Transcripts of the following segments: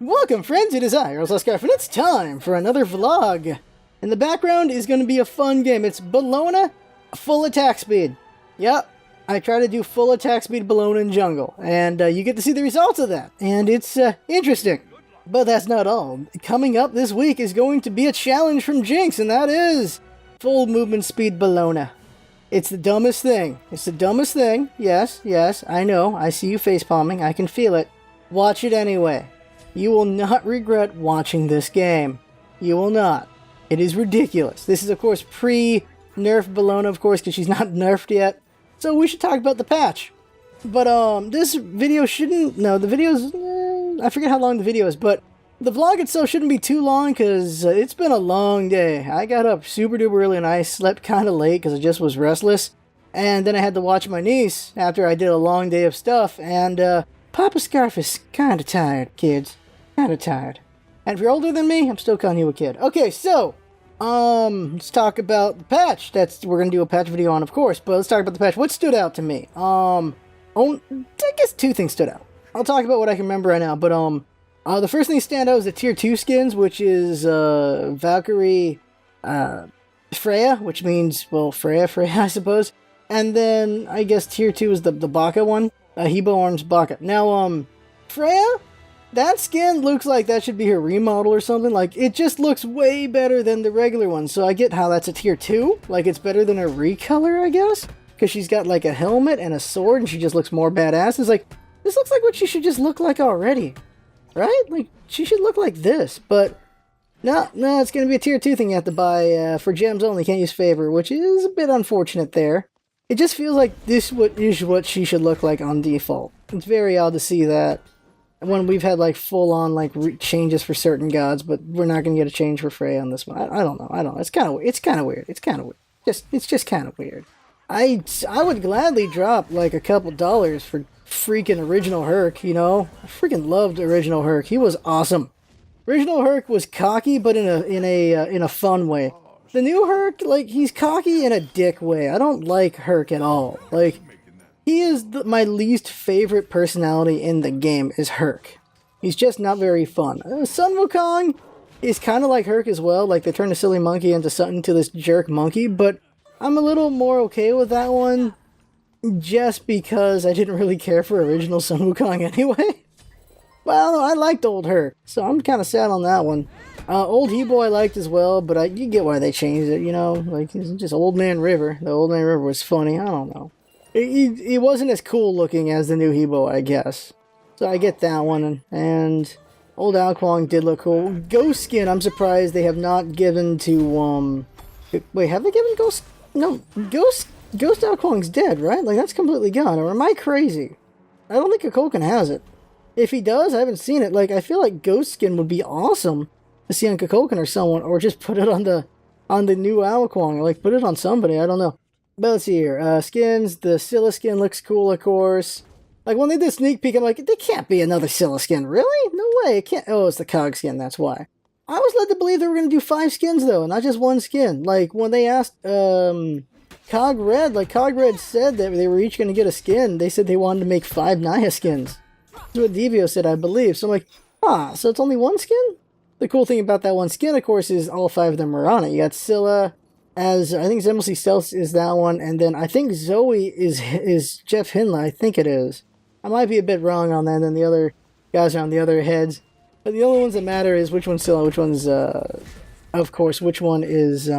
Welcome friends, it is I, Hi-Rez Studios, and it's time for another vlog. In the background is going to be a fun game. It's Bellona full attack speed. Yep, I try to do full attack speed Bellona in jungle, and you get to see the results of that, and it's interesting. But that's not all. Coming up this week is going to be a challenge from Jinx, and that is full movement speed Bellona. It's the dumbest thing. It's the dumbest thing. Yes, I know. I see you facepalming. I can feel it. Watch it anyway. You will not regret watching this game. You will not. It is ridiculous. This is, of course, pre-nerf Bellona, of course, because she's not nerfed yet. So we should talk about the patch. But, this video shouldn't... No, the video's... I forget how long the video is, but the vlog itself shouldn't be too long, because it's been a long day. I got up super duper early, and I slept kind of late, because I just was restless. And then I had to watch my niece after I did a long day of stuff, and, Papa Scarf is kind of tired, kids. Kind of tired. And if you're older than me, I'm still calling you a kid. Okay, so, let's talk about the patch. We're gonna do a patch video on, of course, but let's talk about the patch. What stood out to me? I guess two things stood out. I'll talk about what I can remember right now, but, the first thing to stand out is the tier 2 skins, which is, Valkyrie, Freya, which means, well, Freya, I suppose. And then, I guess tier 2 is the Baka one. Hebo Arms Baka. Now, Freya? That skin looks like that should be her remodel or something. Like, it just looks way better than the regular one. So I get how that's a tier 2. Like, it's better than her recolor, I guess. Because she's got, like, a helmet and a sword, and she just looks more badass. It's like, this looks like what she should just look like already. Right? Like, she should look like this. But, no, it's going to be a tier 2 thing you have to buy for gems only. Can't use favor, which is a bit unfortunate there. It just feels like this is what she should look like on default. It's very odd to see that. When we've had like full-on like changes for certain gods, but we're not gonna get a change for Freya on this one. I don't know. It's kind of weird. It's just kind of weird. I would gladly drop like a couple dollars for freaking original Herc. You know, I freaking loved original Herc. He was awesome. Original Herc was cocky, but in a fun way. The new Herc, like, he's cocky in a dick way. I don't like Herc at all. Like, he is my least favorite personality in the game is Herc. He's just not very fun. Sun Wukong is kind of like Herc as well. Like, they turned a silly monkey into this jerk monkey, but I'm a little more okay with that one just because I didn't really care for original Sun Wukong anyway. Well, I liked old Herc, so I'm kind of sad on that one. Old Hebo I liked as well, but you get why they changed it, you know? Like, it's just Old Man River. The Old Man River was funny. I don't know. It wasn't as cool looking as the new Hebo, I guess. So I get that one. And Old Ao Kuang did look cool. Ghost skin, I'm surprised they have not given to, wait, have they given Ghost? No, Ghost Ao Kuang's dead, right? Like, that's completely gone. Or am I crazy? I don't think Kukulkan has it. If he does, I haven't seen it. Like, I feel like Ghost skin would be awesome to see on Kukulkan or someone, or just put it on the new Ao Kuang. Like, put it on somebody, I don't know. But let's see here. Skins. The Scylla skin looks cool, of course. Like, when they did sneak peek, I'm like, there can't be another Scylla skin. Really? No way. It can't. Oh, it's the Cog skin. That's why. I was led to believe they were going to do 5 skins, though, not just 1 skin. Like, when they asked, Cog Red, like, Cog Red said that they were each going to get a skin. They said they wanted to make 5 Naya skins. That's what Devio said, I believe. So I'm like, so it's only 1 skin? The cool thing about that 1 skin, of course, is all 5 of them are on it. You got Scylla, as I think Zemlcy Stealth is that one, and then I think Zoe is Jeff Hinla. I think it is. I might be a bit wrong on that, and the other guys are on the other heads. But the only ones that matter is which one's Scylla, which one's, of course, which one is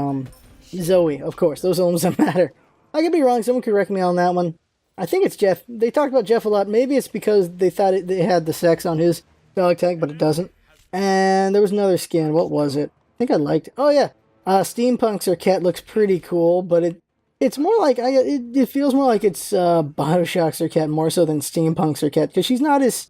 Zoe, of course. Those are the ones that matter. I could be wrong. Someone could correct me on that one. I think it's Jeff. They talked about Jeff a lot. Maybe it's because they thought they had the sex on his dog tag, but it doesn't. And there was another skin. What was it? I think I liked it. Oh, yeah. Steampunk Serket looks pretty cool, but it's more like, it feels more like it's Bioshock Serket more so than Steampunk Serket, because she's not as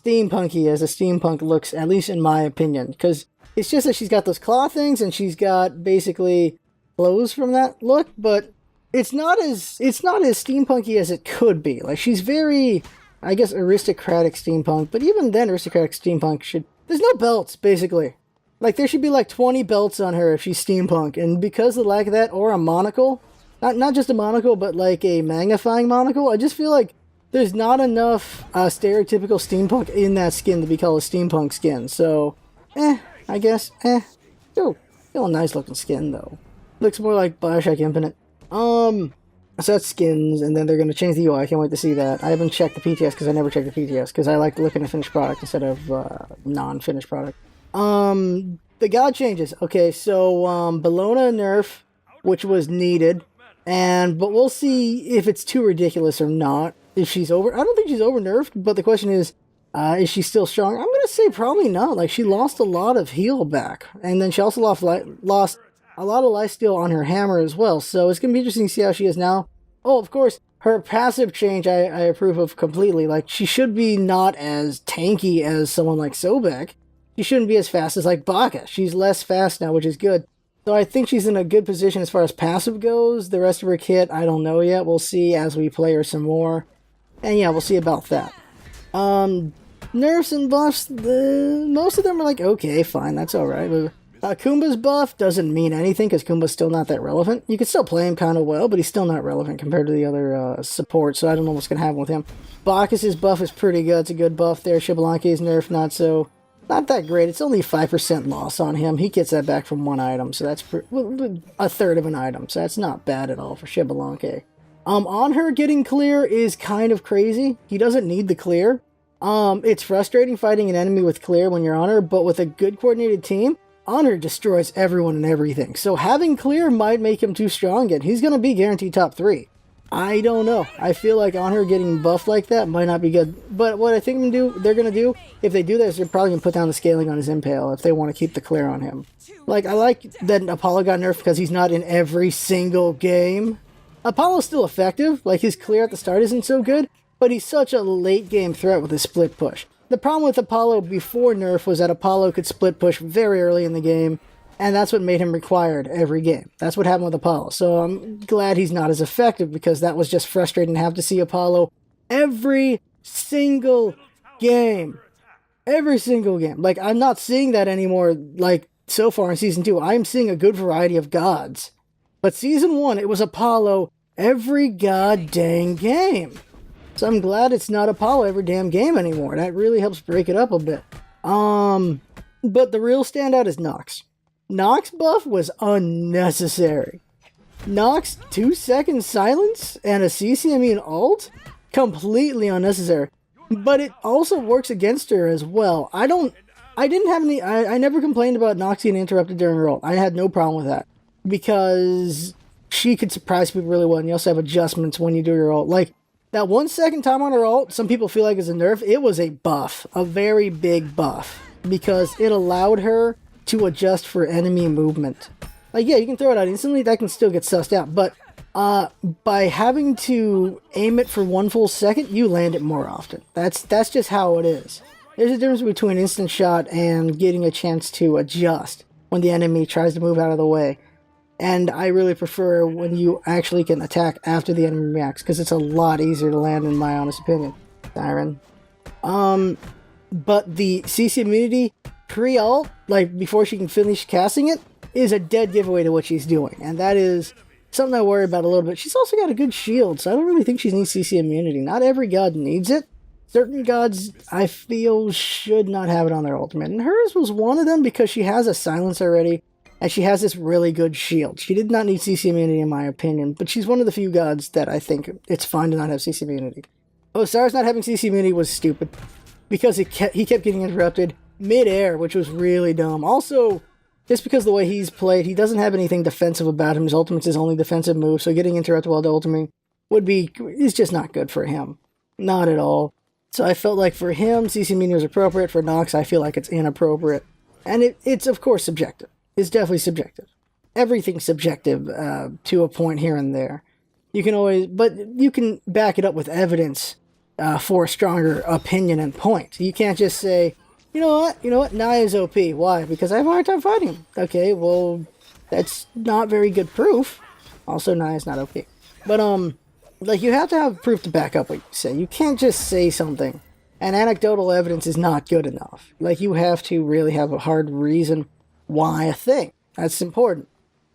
steampunky as a steampunk looks, at least in my opinion, because it's just that she's got those claw things, and she's got basically clothes from that look, but it's not as steampunky as it could be. Like, she's very, I guess, aristocratic steampunk, but even then, aristocratic steampunk there's no belts, basically. Like, there should be like 20 belts on her if she's steampunk, and because of the lack of that, or a monocle, not just a monocle, but like a magnifying monocle, I just feel like there's not enough stereotypical steampunk in that skin to be called a steampunk skin. So, I guess, still a nice looking skin though. Looks more like Bioshock Infinite. So that's skins, and then they're going to change the UI. I can't wait to see that. I haven't checked the PTS because I never checked the PTS because I like looking at finished product instead of non-finished product. The god changes. Okay, so Bologna nerf, which was needed, but we'll see if it's too ridiculous or not. If she's over, I don't think she's over nerfed, but the question is she still strong? I'm gonna say probably not. Like, she lost a lot of heal back, and then she also lost a lot of lifesteal on her hammer as well. So it's gonna be interesting to see how she is now. Oh, of course, her passive change I approve of completely. Like, she should be not as tanky as someone like Sobek. She shouldn't be as fast as like Baka. She's less fast now, which is good. So I think she's in a good position as far as passive goes. The rest of her kit, I don't know yet. We'll see as we play her some more. And yeah, we'll see about that. Nerfs and buffs, most of them are like, okay, fine, that's alright. Kumba's buff doesn't mean anything because Kumba's still not that relevant. You can still play him kind of well, but he's still not relevant compared to the other supports, so I don't know what's going to happen with him. Bacchus' buff is pretty good. It's a good buff there. Shibalanke's nerf, not that great. It's only 5% loss on him. He gets that back from one item, so that's a third of an item, so that's not bad at all for Shibalanke. On her getting clear is kind of crazy. He doesn't need the clear. It's frustrating fighting an enemy with clear when you're on her, but with a good coordinated team, Honor destroys everyone and everything. So having clear might make him too strong again. He's going to be guaranteed top 3. I don't know. I feel like Honor getting buffed like that might not be good. But what I think they're going to do, if they do this, they're probably going to put down the scaling on his impale if they want to keep the clear on him. Like, I like that Apollo got nerfed because he's not in every single game. Apollo's still effective. Like, his clear at the start isn't so good, but he's such a late game threat with his split push. The problem with Apollo before nerf was that Apollo could split push very early in the game, and that's what made him required every game. That's what happened with Apollo. So I'm glad he's not as effective because that was just frustrating to have to see Apollo every single game. Every single game. Like, I'm not seeing that anymore, like, so far in Season 2. I'm seeing a good variety of gods. But Season 1, it was Apollo every goddamn game. So I'm glad it's not Apollo every damn game anymore. That really helps break it up a bit. But the real standout is Nox. Nox buff was unnecessary. Nox 2-second silence and a CCME and ult? Completely unnecessary. But it also works against her as well. I never complained about Nox being interrupted during her ult. I had no problem with that. Because she could surprise people really well, and you also have adjustments when you do your ult. Like, that 1 second time on her ult, some people feel like it's a nerf. It was a buff. A very big buff. Because it allowed her to adjust for enemy movement. Like, yeah, you can throw it out instantly. That can still get sussed out. But by having to aim it for 1 full second, you land it more often. That's just how it is. There's a difference between instant shot and getting a chance to adjust when the enemy tries to move out of the way. And I really prefer when you actually can attack after the enemy reacts, because it's a lot easier to land, in my honest opinion. Siren. But the CC immunity pre-ult, like before she can finish casting it, is a dead giveaway to what she's doing. And that is something I worry about a little bit. She's also got a good shield, so I don't really think she needs CC immunity. Not every god needs it. Certain gods, I feel, should not have it on their ultimate. And hers was one of them because she has a silence already. And she has this really good shield. She did not need CC immunity in my opinion, but she's one of the few gods that I think it's fine to not have CC immunity. Osiris not having CC immunity was stupid, because he kept getting interrupted mid-air, which was really dumb. Also, just because of the way he's played, he doesn't have anything defensive about him. His ultimate's his only defensive move, so getting interrupted while ultimating is just not good for him. Not at all. So I felt like for him, CC immunity was appropriate. For Nox, I feel like it's inappropriate. And it's of course subjective. It's definitely subjective. Everything's subjective to a point here and there. You can back it up with evidence for a stronger opinion and point. You can't just say, you know what, Naya's OP. Why? Because I have a hard time fighting him. Okay, well, that's not very good proof. Also, Naya's not OP. But, like, you have to have proof to back up what you say. You can't just say something, and anecdotal evidence is not good enough. Like, you have to really have a hard reason why a thing. That's important.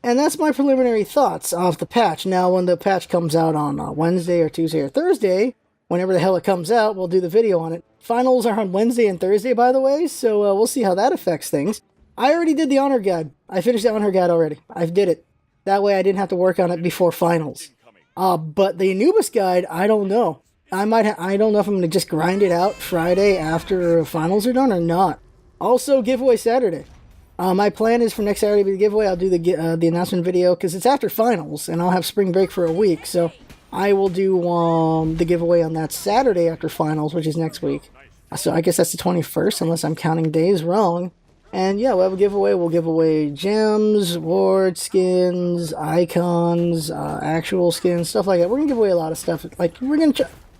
And that's my preliminary thoughts of the patch. Now, when the patch comes out on Wednesday or Tuesday or Thursday, whenever the hell it comes out, we'll do the video on it. Finals are on Wednesday and Thursday, by the way, so we'll see how that affects things. I already did the honor guide. I finished the honor guide already. I did it. That way I didn't have to work on it before finals. But the Anubis guide, I don't know. I don't know if I'm going to just grind it out Friday after finals are done or not. Also, giveaway Saturday. My plan is for next Saturday to be the giveaway. I'll do the announcement video because it's after finals, and I'll have spring break for a week. So I will do the giveaway on that Saturday after finals, which is next week. So I guess that's the 21st, unless I'm counting days wrong. And yeah, we'll have a giveaway. We'll give away gems, ward skins, icons, actual skins, stuff like that. We're gonna give away a lot of stuff. Like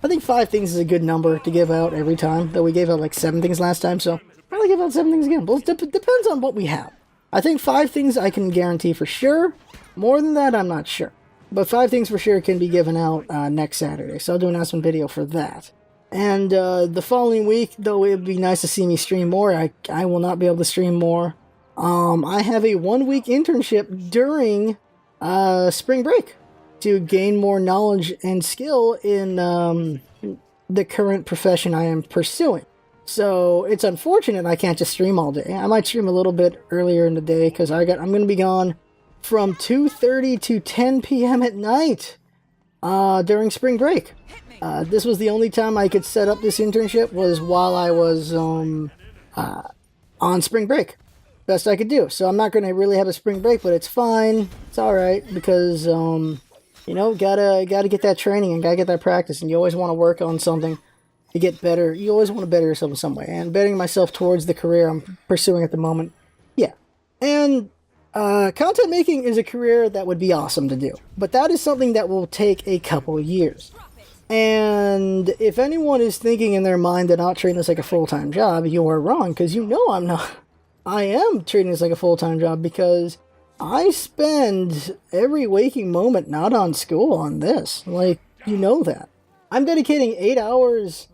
I think 5 things is a good number to give out every time. Though we gave out like 7 things last time, so probably give out 7 things again. But it depends on what we have. I think 5 things I can guarantee for sure. More than that, I'm not sure. But 5 things for sure can be given out next Saturday. So I'll do an announcement video for that. And the following week, though it would be nice to see me stream more, I will not be able to stream more. I have a 1-week internship during spring break to gain more knowledge and skill in the current profession I am pursuing. So it's unfortunate I can't just stream all day. I might stream a little bit earlier in the day because I'm going to be gone from 2:30 to 10 p.m. at night during spring break. This was the only time I could set up this internship was while I was on spring break. Best I could do. So I'm not going to really have a spring break, but it's fine. It's all right because you know, gotta get that training and gotta get that practice, and you always want to work on something to get better. You always want to better yourself in some way, and bettering myself towards the career I'm pursuing at the moment. Yeah, and content making is a career that would be awesome to do, but that is something that will take a couple years. And if anyone is thinking in their mind that not treating this like a full-time job, you are wrong, because you know I'm not. I am treating this like a full-time job because I spend every waking moment not on school on this. Like, you know that. I'm dedicating 8 hours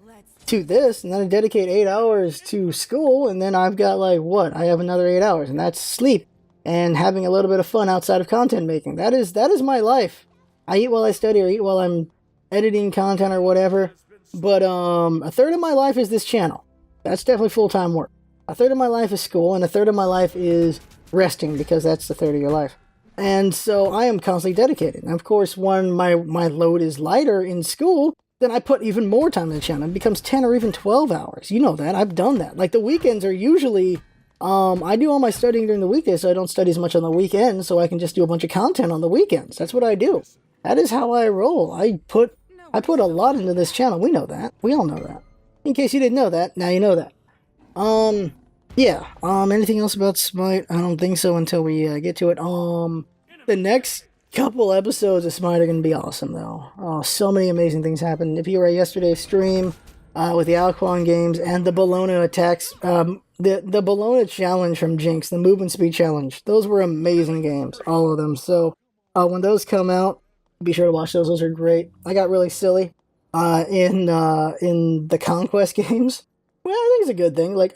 to this, and then I dedicate 8 hours to school, and then I've got like, what? I have another 8 hours, and that's sleep and having a little bit of fun outside of content making. That is my life. I eat while I study, or eat while I'm editing content or whatever. But a third of my life is this channel. That's definitely full-time work. A third of my life is school, and a third of my life is resting, because that's the third of your life. And so I am constantly dedicated. And of course, when my load is lighter in school, then I put even more time in the channel. It becomes 10 or even 12 hours. You know that. I've done that. Like, the weekends are usually... I do all my studying during the weekdays, so I don't study as much on the weekends, so I can just do a bunch of content on the weekends. That's what I do. That is how I roll. I put a lot into this channel. We know that. We all know that. In case you didn't know that, now you know that. Yeah. Anything else about Smite? I don't think so until we get to it. The next couple episodes of Smite are going to be awesome, though. Oh, so many amazing things happened. If you were at yesterday's stream with the Alquan games and the Bologna attacks, the Bologna challenge from Jinx, the movement speed challenge, those were amazing games, all of them. So when those come out, be sure to watch those. Those are great. I got really silly in the Conquest games. Well, I think it's a good thing. Like,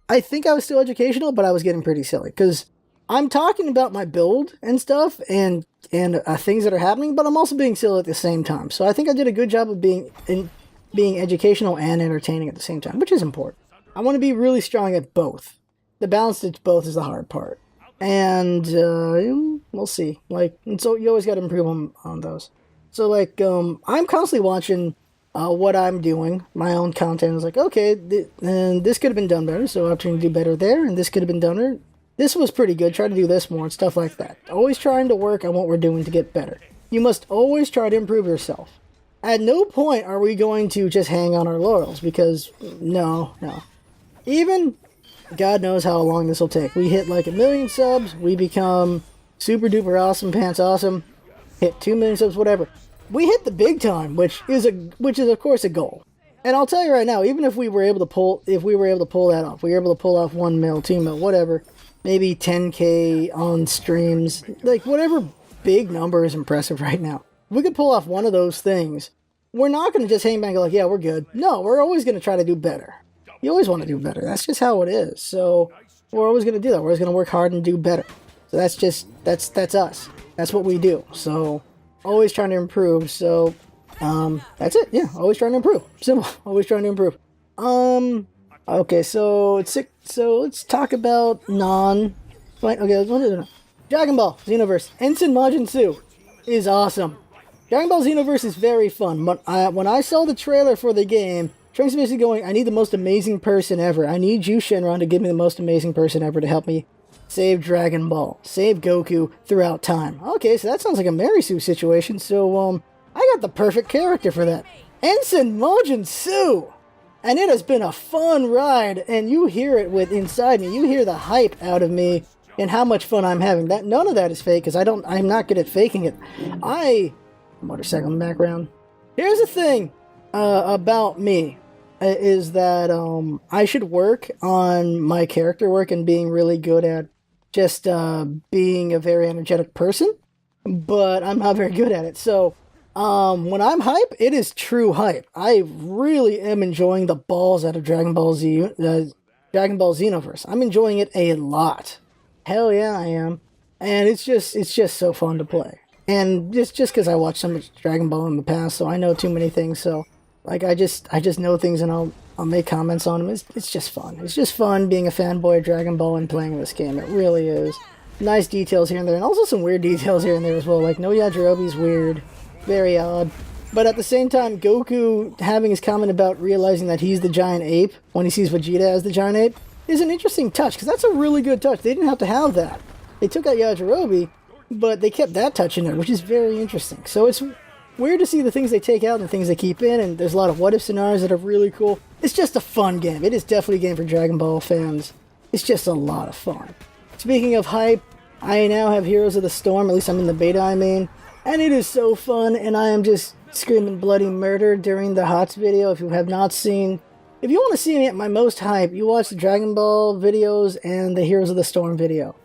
I think I was still educational, but I was getting pretty silly because I'm talking about my build and stuff and things that are happening, but I'm also being silly at the same time. So I think I did a good job of being educational and entertaining at the same time, which is important. I want to be really strong at both. The balance to both is the hard part. And we'll see. Like, and so you always got to improve on those. So like, I'm constantly watching what I'm doing, my own content. Is like, okay, and this could have been done better, so opportunity to do better there, and this could have been done better. This was pretty good. Try to do this more and stuff like that. Always trying to work on what we're doing to get better. You must always try to improve yourself. At no point are we going to just hang on our laurels, because no. Even God knows how long this will take. We hit like 1 million subs, we become super duper awesome pants awesome, hit 2 million subs, whatever. We hit the big time, which is of course a goal. And I'll tell you right now, even if we were able to pull that off, we were able to pull off 1 mil, 2 mil, whatever, maybe 10K on streams, like whatever big number is impressive right now. If we could pull off one of those things, we're not going to just hang back and go like, yeah, we're good. No, we're always going to try to do better. You always want to do better. That's just how it is. So we're always going to do that. We're always going to work hard and do better. So that's us. That's what we do. So always trying to improve. So That's it. Yeah, always trying to improve. Simple. Always trying to improve. Okay, so let's talk about okay, what is it? Dragon Ball Xenoverse Ensign Majin Su is awesome. Dragon Ball Xenoverse is very fun. When I saw the trailer for the game, Trunks is basically going, I need the most amazing person ever. I need you, Shenron, to give me the most amazing person ever to help me save Dragon Ball, save Goku throughout time. Okay, so that sounds like a Mary Sue situation. So, I got the perfect character for that. Ensign Majin Su! And it has been a fun ride, and you hear it inside me. You hear the hype out of me and how much fun I'm having. None of that is fake, because I'm not good at faking it. Motorcycle in the background. Here's the thing about me, is that I should work on my character work and being really good at just being a very energetic person, but I'm not very good at it. So when I'm hype, it is true hype. I really am enjoying the balls out of Dragon Ball Xenoverse. I'm enjoying it a lot. Hell yeah, I am. And it's just so fun to play. And just because I watched so much Dragon Ball in the past, so I know too many things. So like I just know things, and I'll make comments on them. It's just fun. It's just fun being a fanboy of Dragon Ball and playing this game. It really is. Nice details here and there, and also some weird details here and there as well. Like no Yajirobe's weird, very odd. But at the same time, Goku having his comment about realizing that he's the giant ape when he sees Vegeta as the giant ape is an interesting touch, because that's a really good touch. They didn't have to have that. They took out Yajirobe, but they kept that touch in there, which is very interesting. So it's weird to see the things they take out and the things they keep in, and there's a lot of what-if scenarios that are really cool. It's just a fun game. It is definitely a game for Dragon Ball fans. It's just a lot of fun. Speaking of hype, I now have Heroes of the Storm, at least I'm in the beta, I mean, and it is so fun, and I am just screaming bloody murder during the HotS video. If you have not seen... If you want to see me at my most hype, you watch the Dragon Ball videos and the Heroes of the Storm video.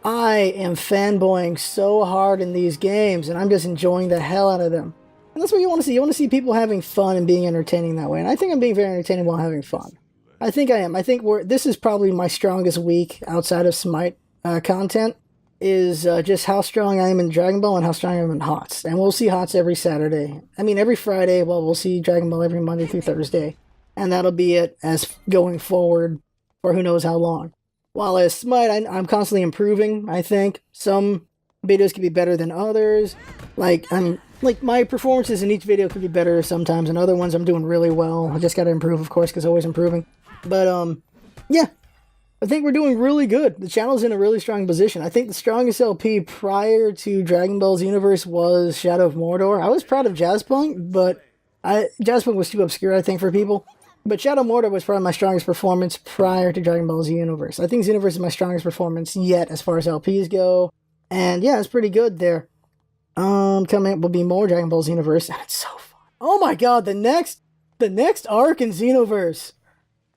I am fanboying so hard in these games, and I'm just enjoying the hell out of them. And that's what you want to see. You want to see people having fun and being entertaining that way. And I think I'm being very entertaining while having fun. I think I am. I think this is probably my strongest week outside of Smite content, is just how strong I am in Dragon Ball and how strong I am in HotS. And we'll see HotS every Saturday. I mean, every Friday. Well, we'll see Dragon Ball every Monday through Thursday. And that'll be it as going forward for who knows how long. While as Smite, I'm constantly improving, I think. Some videos could be better than others. Like my performances in each video could be better sometimes, and other ones I'm doing really well. I just gotta improve, of course, because always improving. But, yeah. I think we're doing really good. The channel's in a really strong position. I think the strongest LP prior to Dragon Ball Xenoverse was Shadow of Mordor. I was proud of Jazzpunk, but Jazzpunk was too obscure, I think, for people. But Shadow of Mordor was probably my strongest performance prior to Dragon Ball Xenoverse. I think Xenoverse is my strongest performance yet as far as LPs go. And yeah, it's pretty good there. Coming up will be more Dragon Ball Xenoverse, and it's so fun. Oh my god, the next arc in Xenoverse.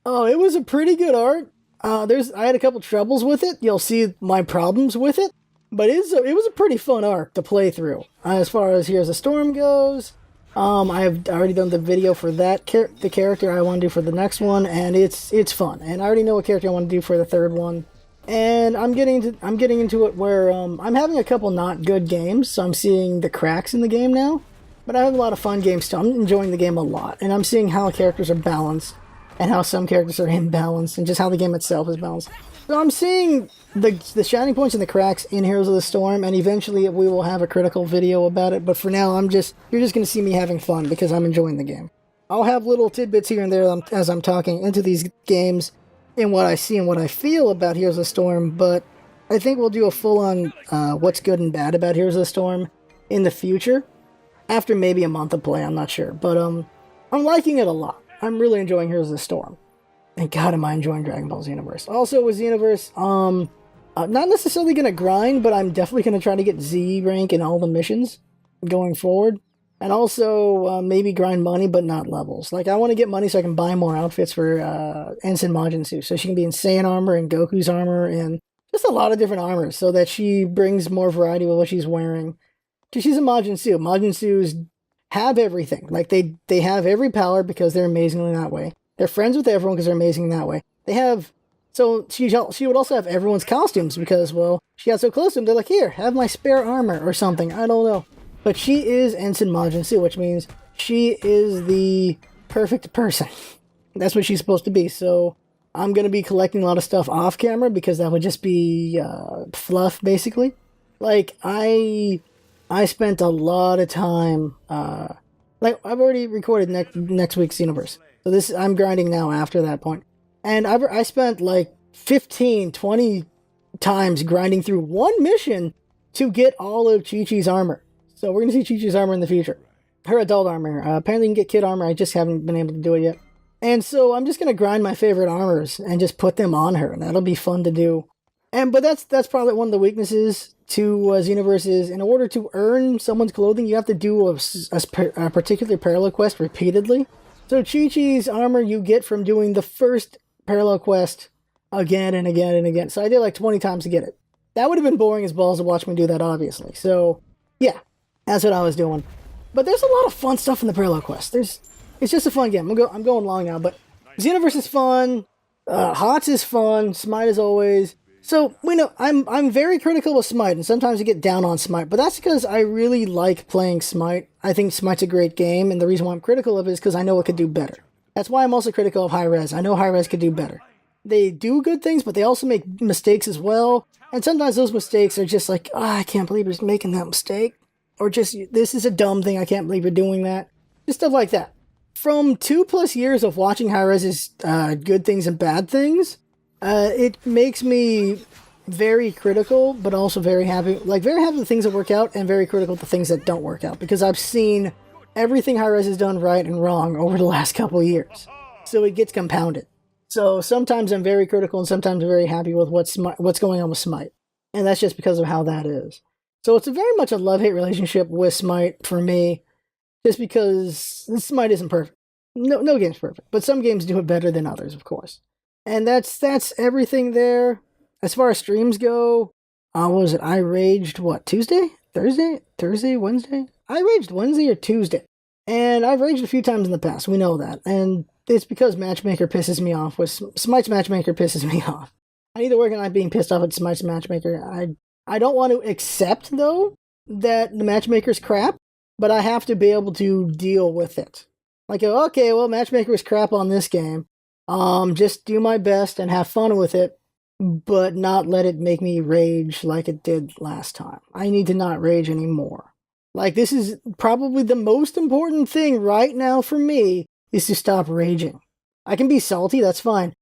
Oh, it was a pretty good arc. I had a couple troubles with it. You'll see my problems with it. But it was a pretty fun arc to play through. As far as Here's a Storm goes, I've already done the video for that the character I want to do for the next one, and it's fun. And I already know what character I want to do for the third one. And I'm getting into it where I'm having a couple not good games, so I'm seeing the cracks in the game now. But I have a lot of fun games too. I'm enjoying the game a lot, and I'm seeing how characters are balanced, and how some characters are imbalanced, and just how the game itself is balanced. So I'm seeing the shining points and the cracks in Heroes of the Storm, and eventually we will have a critical video about it. But for now, you're just going to see me having fun because I'm enjoying the game. I'll have little tidbits here and there as I'm talking into these games and what I see and what I feel about Heroes of the Storm, but I think we'll do a full-on what's good and bad about Heroes of the Storm in the future, after maybe a month of play, I'm not sure. But I'm liking it a lot. I'm really enjoying Heroes of the Storm. And god, am I enjoying Dragon Ball Xenoverse. Also with Xenoverse, not necessarily going to grind, but I'm definitely going to try to get Z rank in all the missions going forward. And also, maybe grind money, but not levels. Like, I want to get money so I can buy more outfits for Ensign Majin Su. So she can be in Saiyan armor and Goku's armor and just a lot of different armors so that she brings more variety with what she's wearing. So she's a Majin Su. Majin Su's have everything. Like, they have every power because they're amazingly that way. They're friends with everyone because they're amazing that way. They have... So she would also have everyone's costumes because, well, she got so close to them, they're like, here, have my spare armor or something. I don't know. But she is Ensign Majin Su, which means she is the perfect person. That's what she's supposed to be. So I'm going to be collecting a lot of stuff off camera because that would just be fluff, basically. Like, I spent a lot of time, like, I've already recorded next week's XenoVerse. So this, I'm grinding now after that point. And I spent like 15, 20 times grinding through one mission to get all of Chi-Chi's armor. So we're going to see Chi-Chi's armor in the future. Her adult armor. Apparently you can get kid armor, I just haven't been able to do it yet. And so I'm just going to grind my favorite armors and just put them on her. And that'll be fun to do. But that's probably one of the weaknesses to XenoVerse is in order to earn someone's clothing, you have to do a particular parallel quest repeatedly. So Chi-Chi's armor you get from doing the first parallel quest again and again and again. So I did like 20 times to get it. That would have been boring as balls to watch me do that, obviously. So yeah, that's what I was doing. But there's a lot of fun stuff in the parallel quest. It's just a fun game. I'm going long now, but XenoVerse is fun. HotS is fun. Smite as always. So, we know, I'm very critical of Smite, and sometimes I get down on Smite, but that's because I really like playing Smite. I think Smite's a great game, and the reason why I'm critical of it is because I know it could do better. That's why I'm also critical of Hi-Rez. I know Hi-Rez could do better. They do good things, but they also make mistakes as well, and sometimes those mistakes are just like, I can't believe you're making that mistake, or just, this is a dumb thing, I can't believe you're doing that. Just stuff like that. From 2+ years of watching Hi-Rez's good things and bad things, it makes me very critical, but also very happy. Like, very happy with things that work out, and very critical to things that don't work out. Because I've seen everything Hi-Rez has done right and wrong over the last couple of years. So it gets compounded. So sometimes I'm very critical, and sometimes I'm very happy with what's going on with Smite. And that's just because of how that is. So it's very much a love-hate relationship with Smite for me. Just because Smite isn't perfect. No game's perfect. But some games do it better than others, of course. And that's everything there. As far as streams go, what was it? I raged, what, Tuesday? Thursday? Wednesday? I raged Wednesday or Tuesday. And I've raged a few times in the past. We know that. And it's because Matchmaker pisses me off. Smite's Matchmaker pisses me off. I need to work on not being pissed off at Smite's Matchmaker. I don't want to accept, though, that the Matchmaker's crap, but I have to be able to deal with it. Like, okay, well, Matchmaker's crap on this game. Just do my best and have fun with it, but not let it make me rage like it did last time. I need to not rage anymore. Like, this is probably the most important thing right now for me, is to stop raging. I can be salty, that's fine.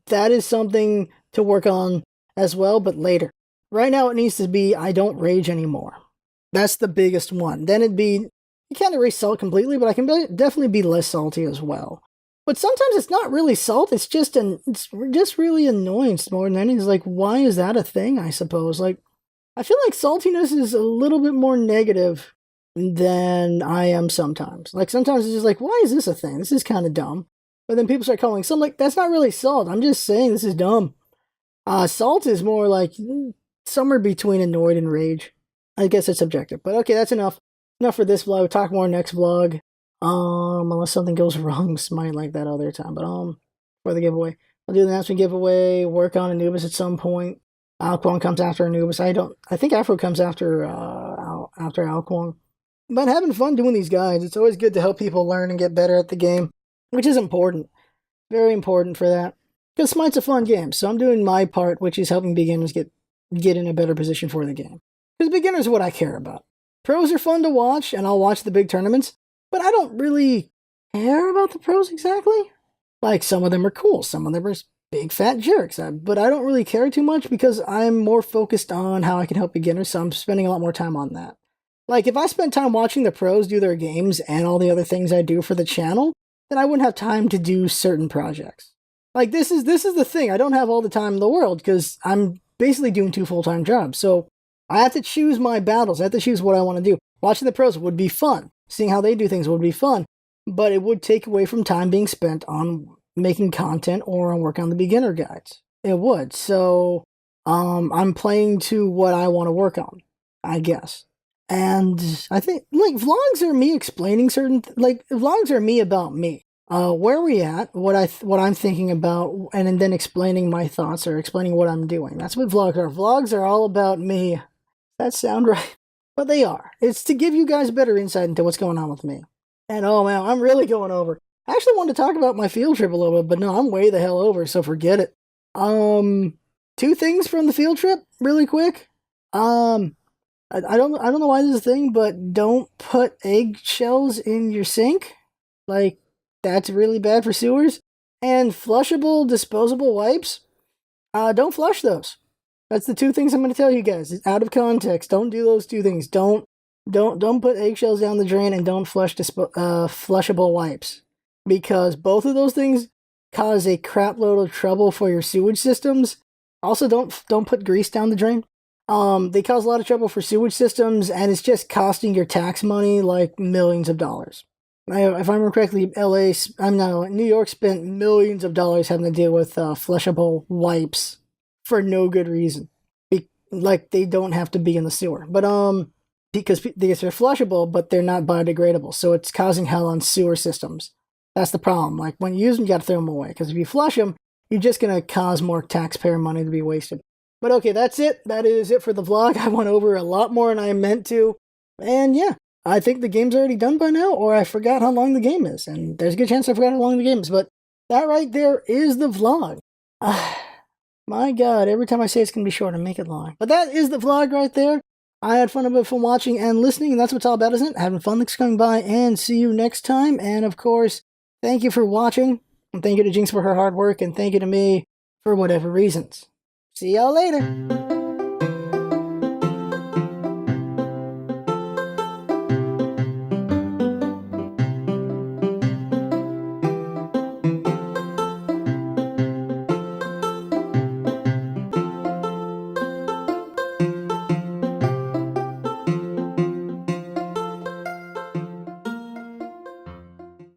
That is something to work on as well, but later. Right now it needs to be, I don't rage anymore. That's the biggest one. Then it'd be, you can't erase salt completely, but I can definitely be less salty as well. But sometimes it's not really salt, it's just really annoying more than anything. It's like, why is that a thing, I suppose? Like, I feel like saltiness is a little bit more negative than I am sometimes. Like, sometimes it's just like, why is this a thing? This is kind of dumb. But then people start calling, so I'm like, that's not really salt. I'm just saying this is dumb. Salt is more like somewhere between annoyed and rage. I guess it's subjective. But okay, that's enough. Enough for this vlog. We'll talk more next vlog. Unless something goes wrong, Smite like that other time. But for the giveaway, I'll do the announcement giveaway. Work on Anubis at some point. Alquan comes after Anubis. I think Afro comes after Alquan. But having fun doing these guides. It's always good to help people learn and get better at the game, which is important. Very important for that. Because Smite's a fun game, so I'm doing my part, which is helping beginners get in a better position for the game. Because beginners are what I care about. Pros are fun to watch, and I'll watch the big tournaments. But I don't really care about the pros exactly. Like, some of them are cool, some of them are big fat jerks. But I don't really care too much because I'm more focused on how I can help beginners, so I'm spending a lot more time on that. Like, if I spent time watching the pros do their games and all the other things I do for the channel, then I wouldn't have time to do certain projects. Like, this is the thing. I don't have all the time in the world because I'm basically doing 2 full-time jobs. So I have to choose my battles. I have to choose what I want to do. Watching the pros would be fun. Seeing how they do things would be fun. But it would take away from time being spent on making content or on working on the beginner guides. It would. So I'm playing to what I want to work on, I guess. And I think, like, vlogs are me explaining vlogs are me about me. Where we at, what I'm thinking about, and then explaining my thoughts or explaining what I'm doing. That's what vlogs are. Vlogs are all about me. Does that sound right? But they are. It's to give you guys better insight into what's going on with me. And oh man, I'm really going over. I actually wanted to talk about my field trip a little bit, but no, I'm way the hell over, so forget it. Two things from the field trip, really quick. I don't know why this is a thing, but don't put eggshells in your sink. Like, that's really bad for sewers. And flushable disposable wipes. Don't flush those. That's the two things I'm going to tell you guys. It's out of context. Don't do those two things. Don't put eggshells down the drain, and don't flush flushable wipes, because both of those things cause a crap load of trouble for your sewage systems. Also, don't put grease down the drain. They cause a lot of trouble for sewage systems, and it's just costing your tax money like millions of dollars. If I remember correctly, New York spent millions of dollars having to deal with flushable wipes for no good reason. Like, they don't have to be in the sewer, but because they're flushable, but they're not biodegradable, so it's causing hell on sewer systems. That's the problem. Like, when you use them, you gotta throw them away, because if you flush them, you're just gonna cause more taxpayer money to be wasted. But okay, that's it. That is it for the vlog. I went over a lot more than I meant to. And yeah, I think the game's already done by now, or I forgot how long the game is. And there's a good chance I forgot how long the game is. But that right there is the vlog. My God, every time I say it's going to be short, I make it long. But that is the vlog right there. I had fun watching and listening, and that's what it's all about, isn't it? Having fun. Thanks for coming by, and see you next time. And of course, thank you for watching. And thank you to Jinx for her hard work, and thank you to me for whatever reasons. See y'all later.